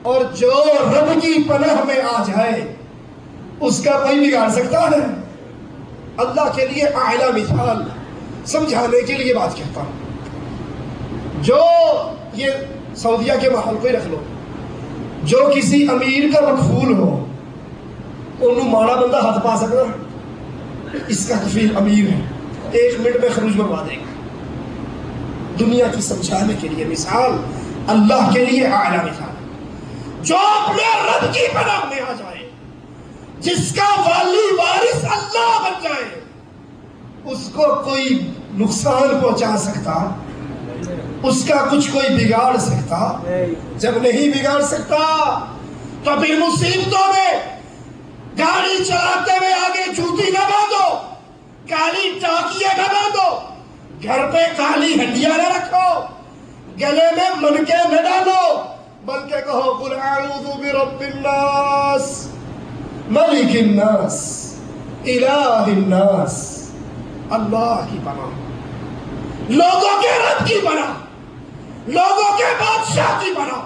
اور جو رب کی پناہ میں آ جائے اس کا کوئی بگاڑ سکتا ہے؟ اللہ کے لیے اعلیٰ مثال سمجھانے کے لیے بات کہتا ہوں. جو یہ سعودیہ کے ماحول کو ہی رکھ لو، جو کسی امیر کا مکفول ہو انہوں ماڑا بندہ ہاتھ پا سکتا ہے؟ اس کا کفیل امیر ہے، 1 منٹ میں خروج بروا دے گا. دنیا کی سمجھانے کے لیے مثال، اللہ کے لیے اعلیٰ مثال. جو اپنے رب کی پناہ میں آ جائے، جس کا والی وارث اللہ بن جائے، اس کو کوئی نقصان پہنچا سکتا؟ اس کا کچھ کوئی بگاڑ سکتا؟ جب نہیں بگاڑ سکتا تو پھر مصیبتوں میں گاڑی چلاتے ہوئے آگے جوتی نہ باندھو، کالی ٹاکیے نہ باندھو، گھر پہ کالی ہڈیاں نہ رکھو، گلے میں منکے نہ ڈالو، بلکہ کہو قل اعوذ برب الناس ملک الناس الہ الناس. اللہ کی پناہ، لوگوں کے رب کی پناہ، لوگوں کے بادشاہ کی پناہ،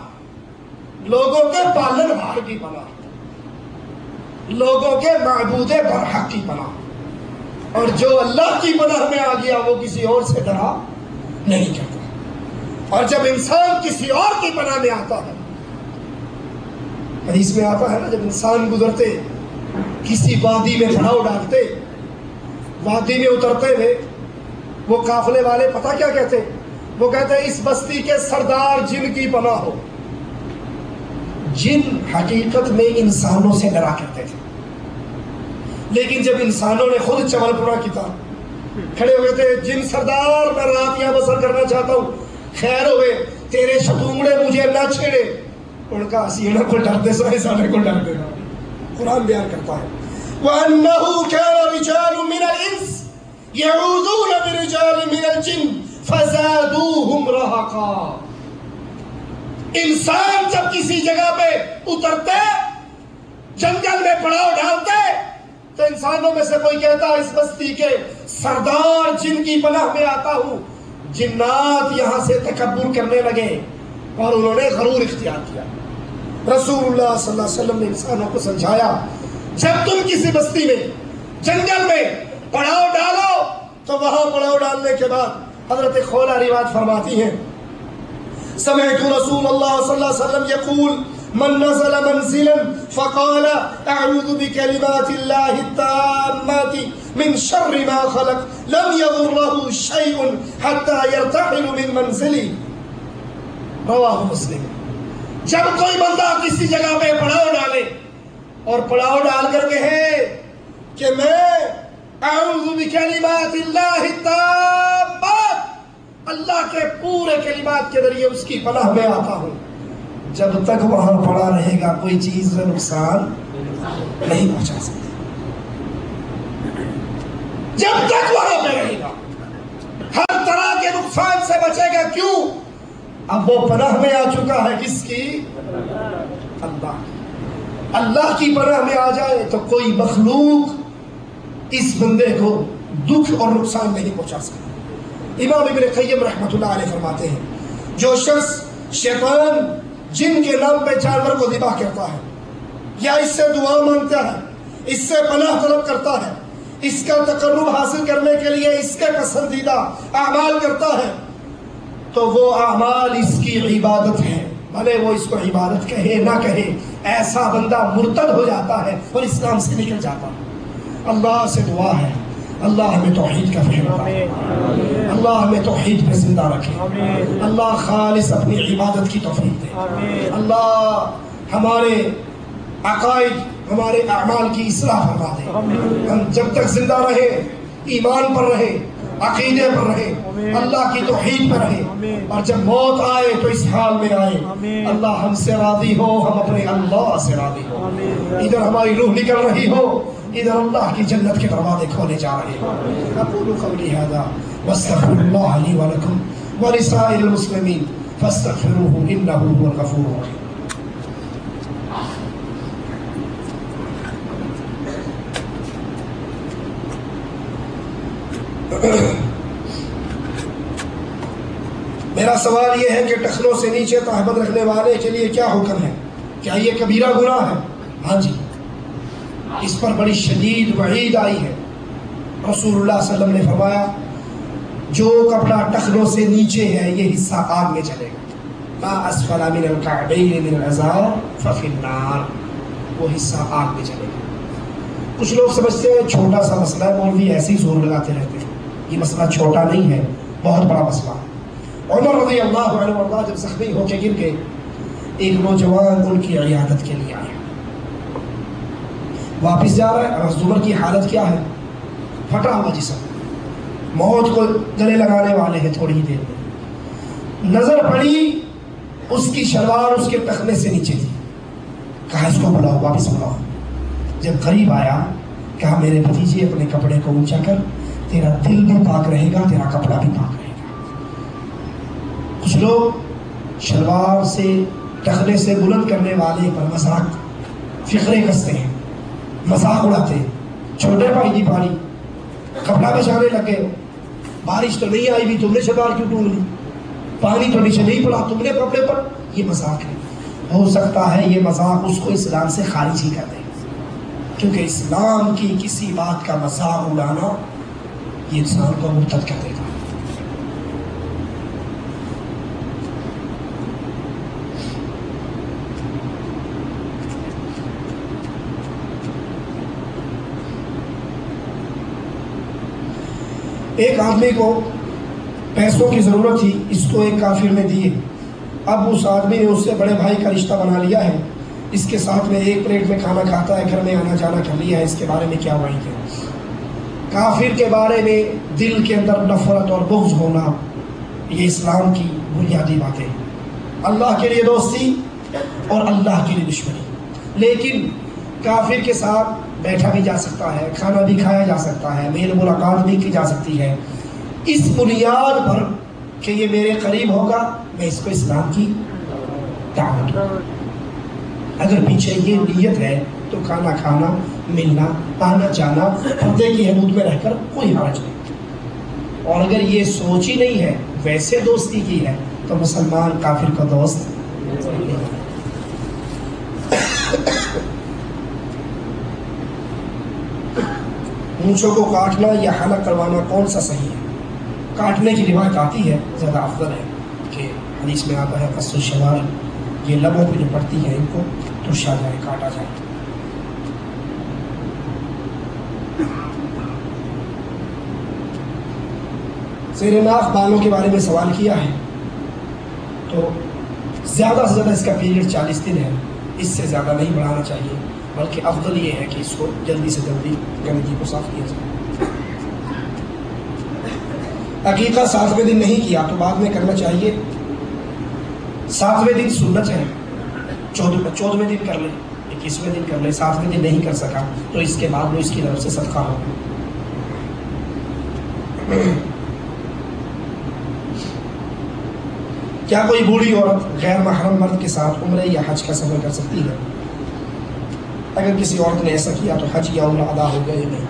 لوگوں کے پالن ہار کی پناہ، لوگوں کے معبود برحق کی پناہ. اور جو اللہ کی پناہ میں آ گیا وہ کسی اور سے ڈرا نہیں کرتا. اور جب انسان کسی اور کی پناہ میں آتا ہے، حدیث میں آتا ہے نا، جب انسان گزرتے کسی وادی میں پڑاؤ ڈالتے، وادی میں اترتے ہوئے وہ قافلے والے پتہ کیا کہتے؟ وہ کہتے ہیں اس بستی کے سردار جن کی پناہ ہو. جن حقیقت میں انسانوں سے ڈرا کرتے تھے، لیکن جب انسانوں نے خود چمل پورا کیا، کھڑے ہوئے تھے، جن سردار میں رات یہاں بسر کرنا چاہتا ہوں، خیر ہوئے تیرے شتونگڑے مجھے نہ چھیڑے. ان کا سینہ کو ڈرتے سو انسانے کو ڈرتے. قرآن بیان کرتا ہے وَأَنَّهُ كَانَ رِجَالٌ مِّنَ الْإِنسِ يَعُوذُونَ بِرِجَالٍ مِّنَ الْجِنِّ فَزَادُوهُمْ رَهَقًا. انسان جب کسی جگہ پہ اترتے، جنگل میں پڑاؤ ڈالتے، تو انسانوں میں سے کوئی کہتا اس بستی کے سردار جن کی پناہ میں آتا ہوں. جنات یہاں سے تکبر کرنے لگے اور انہوں نے غرور اختیار کیا. رسول اللہ صلی اللہ علیہ وسلم نے انسانوں کو سمجھایا جب تم کسی بستی میں جنگل میں پڑاؤ ڈالو تو وہاں پڑاؤ ڈالنے کے بعد حضرت خولا روایت فرماتی ہیں سمعت رسول اللہ صلی اللہ علیہ وسلم یقول من نزل منزلا فقال اعوذ بکلمات اللہ التامات من شر ما خلق لم يضره شيء حتى يرتحل من منزله. رواہ مسلم. جب کوئی بندہ کسی جگہ پہ پڑاؤ ڈالے اور پڑاؤ ڈال کر کہے کہ میں اعوذ بکلمات اللہ التامات، اللہ کے پورے کلمات کے ذریعے اس کی پناہ میں آتا ہوں، جب تک وہاں پڑا رہے گا کوئی چیز نقصان نہیں پہنچا سکتی. جب تک وہاں پہ رہے گا ہر طرح کے نقصان سے بچے گا. کیوں؟ اب وہ پناہ میں آ چکا ہے کس کی؟ اللہ. اللہ کی پناہ میں آ جائے تو کوئی مخلوق اس بندے کو دکھ اور نقصان نہیں پہنچا سکتا. امام ابن قیم رحمۃ اللہ علیہ فرماتے ہیں جو شخص شیطان جن کے نام پہ جانور کو ذبح کرتا ہے یا اس سے دعا مانگتا ہے، اس سے پناہ طلب کرتا ہے، اس کا تقرب حاصل کرنے کے لیے اس کے پسندیدہ اعمال کرتا ہے، تو وہ اعمال اس کی عبادت ہے، بھلے وہ اس کو عبادت کہے نہ کہے، ایسا بندہ مرتد ہو جاتا ہے اور اسلام سے نکل جاتا ہے. اللہ سے دعا ہے اللہ ہمیں توحید کا فہم عطا، اللہ ہمیں توحید پہ زندہ رکھے، اللہ خالص اپنی عبادت کی توفیق دے، اللہ ہمارے عقائد ہمارے اعمال کی اصلاح فرما دے. ہم جب تک زندہ رہے ایمان پر رہے، عقیدے پر رہے، اللہ کی توحید پر رہے، اور جب موت آئے تو اس حال میں آئے اللہ ہم سے راضی ہو، ہم اپنے اللہ سے راضی ہو. ادھر ہماری روح نکل رہی ہو، ادھر اللہ کی جنت کے دروازے کھولے جا رہے ہیں. اقول قولی ھذا واستغفر اللہ لی ولکم ولسائر المسلمین فاستغفروہ انہ هو الغفور الرحیم. میرا سوال یہ ہے کہ ٹخنوں سے نیچے تہبند رکھنے والے کے لیے کیا حکم ہے؟ کیا یہ کبیرہ گناہ ہے؟ ہاں جی، اس پر بڑی شدید وعید آئی ہے۔ رسول اللہ صلی اللہ علیہ وسلم نے فرمایا جو کپڑا ٹخنوں سے نیچے ہے یہ حصہ آگ میں چلے گا، ما اسفل من الکعبین من الازار ففی النار، وہ حصہ آگ میں چلے گا۔ کچھ لوگ سمجھتے ہیں چھوٹا سا مسئلہ ہے، مولوی ایسے ہی زور لگاتے رہتے ہیں۔ یہ مسئلہ چھوٹا نہیں ہے، بہت بڑا مسئلہ ہے۔ عمر رضی اللہ عنہ وارضاہ جب زخمی ہو کے گر گئے، ایک نوجوان ان کی عیادت کے لیے آیا، واپس جا رہا ہے، اور زمر کی حالت کیا ہے؟ پھٹا ہوا جسم، موت کو گلے لگانے والے ہیں تھوڑی ہی دیر میں۔ نظر پڑی اس کی شلوار اس کے ٹخنے سے نیچے تھی، کہا اس کو بلاؤ، واپس بلاؤ۔ جب قریب آیا کہا میرے بھتیجے اپنے کپڑے کو اونچا کر، تیرا دل بھی پاک رہے گا، تیرا کپڑا بھی پاک رہے گا۔ کچھ لوگ شلوار سے ٹخنے سے بلند کرنے والے پر مذاق فقرے کستے ہیں، مذاق اڑاتے ہیں، چھوٹے بھائی دی پاری کپڑا بچانے لگے، بارش تو نہیں آئی بھی تم نے شلوار کیوں ڈھونڈ لی، پانی تو نیچے نہیں پڑا تم نے کپڑے پر، یہ مذاق ہے۔ ہو سکتا ہے یہ مذاق اس کو اسلام سے خارج ہی کر دے، کیونکہ اسلام کی کسی بات کا مذاق اڑانا یہ انسان کو مرتد کر دے گا۔ ایک آدمی کو پیسوں کی ضرورت تھی، اس کو ایک کافر نے دیے۔ اب اس آدمی نے اس سے بڑے بھائی کا رشتہ بنا لیا ہے، اس کے ساتھ میں ایک پلیٹ میں کھانا کھاتا ہے، گھر میں آنا جانا کر لیا ہے۔ اس کے بارے میں کیا وعید ہے؟ کافر کے بارے میں دل کے اندر نفرت اور بغض ہونا یہ اسلام کی بنیادی باتیں ہیں۔ اللہ کے لیے دوستی اور اللہ کے لیے دشمنی، لیکن کافر کے ساتھ بیٹھا بھی جا سکتا ہے، کھانا بھی کھایا جا سکتا ہے، میل ملاقات بھی کی جا سکتی ہے، اس بنیاد پر کہ یہ میرے قریب ہوگا، میں اس کو اسلام کی دعوت دوں۔ اگر پیچھے یہ نیت ہے تو کھانا کھانا، ملنا، آنا جانا پردے کی حدود میں رہ کر کوئی حرج نہیں۔ اور اگر یہ سوچ ہی نہیں ہے، ویسے دوستی کی ہے، تو مسلمان کافر کا دوست نہیں۔ مونچھوں کو کاٹنا یا حلق کروانا کون سا صحیح ہے؟ کاٹنے کی روایت آتی ہے، زیادہ افضل ہے کہ حدیث میں آتا ہے قص الشوارب، یہ لبوں پہ جو پڑتی ہے ان کو ترشا جائے، کاٹا جائے۔ زیر ناف بالوں کے بارے میں سوال کیا ہے، تو زیادہ سے زیادہ اس کا پیریڈ 40 دن ہے، اس سے زیادہ نہیں بڑھانا چاہیے، بلکہ افضل یہ ہے کہ اس کو جلدی سے جلدی گندگی کو صاف کیا جائے۔ عقیقہ 7ویں دن نہیں کیا تو بعد میں کرنا چاہیے۔ 7ویں دن سنت ہے، 14ویں دن کر لے، 21ویں دن کر لے، 7ویں دن نہیں کر سکا تو اس کے بعد وہ اس کی طرف سے صدقہ ہوگا۔ کیا کوئی بوڑھی عورت غیر محرم مرد کے ساتھ عمرے یا حج کا سفر کر سکتی ہے؟ اگر کسی عورت نے ایسا کیا تو حج یا عمرہ ادا ہو گیا یا نہیں؟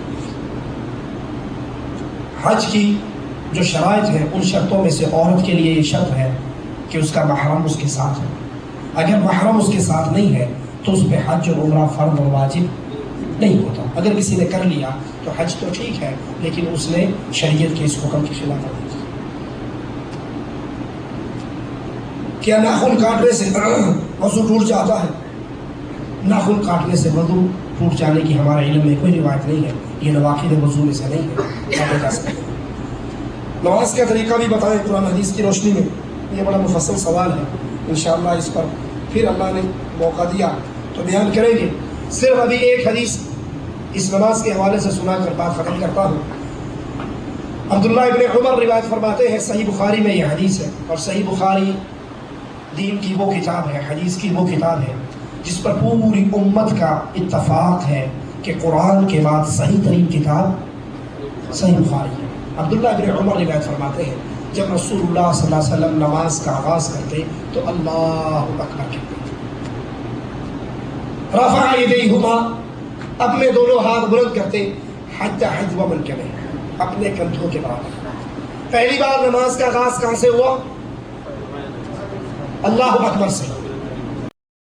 حج کی جو شرائط ہیں ان شرطوں میں سے عورت کے لیے یہ شرط ہے کہ اس کا محرم اس کے ساتھ ہے۔ اگر محرم اس کے ساتھ نہیں ہے تو اس پہ حج اور عمرہ فرض اور واجب نہیں ہوتا۔ اگر کسی نے کر لیا تو حج تو ٹھیک ہے، لیکن اس نے شریعت کے اس حکم کی خلاف ورزی کی۔ کیا ناخن کاٹنے سے وضو ٹوٹ جاتا ہے؟ ناخن کاٹنے سے وضو ٹوٹ جانے کی ہمارے علم میں کوئی روایت نہیں ہے، یہ نواقض وضو میں سے نہیں ہے، کاٹے جا سکتے ہیں۔ نماز کا طریقہ بھی بتائیں قرآن حدیث کی روشنی میں، یہ بڑا مفصل سوال ہے، انشاءاللہ اس پر پھر اللہ نے موقع دیا تو بیان کریں گے۔ صرف ابھی ایک حدیث اس نماز کے حوالے سے سنا کر بات ختم کرتا ہوں۔ عبداللہ ابن عمر روایت فرماتے ہیں، صحیح بخاری میں یہ حدیث ہے، اور صحیح بخاری دین کی وہ کتاب ہے، حدیث کی وہ کتاب ہے جس پر پوری امت کا اتفاق ہے کہ قرآن کے بعد صحیح ترین کتاب صحیح بخاری ہے۔ عبداللہ ابن عمر روایت فرماتے ہیں، جب رسول اللہ صلی اللہ علیہ وسلم نماز کا آغاز کرتے تو اللہ اکبر کہتے، رفع یدیہما، اپنے دونوں ہاتھ بلند کرتے، حتی حذو منکبہ، اپنے کندھوں کے برابر۔ پہلی بار نماز کا آغاز کہاں سے ہوا؟ اللہ اکبر سے۔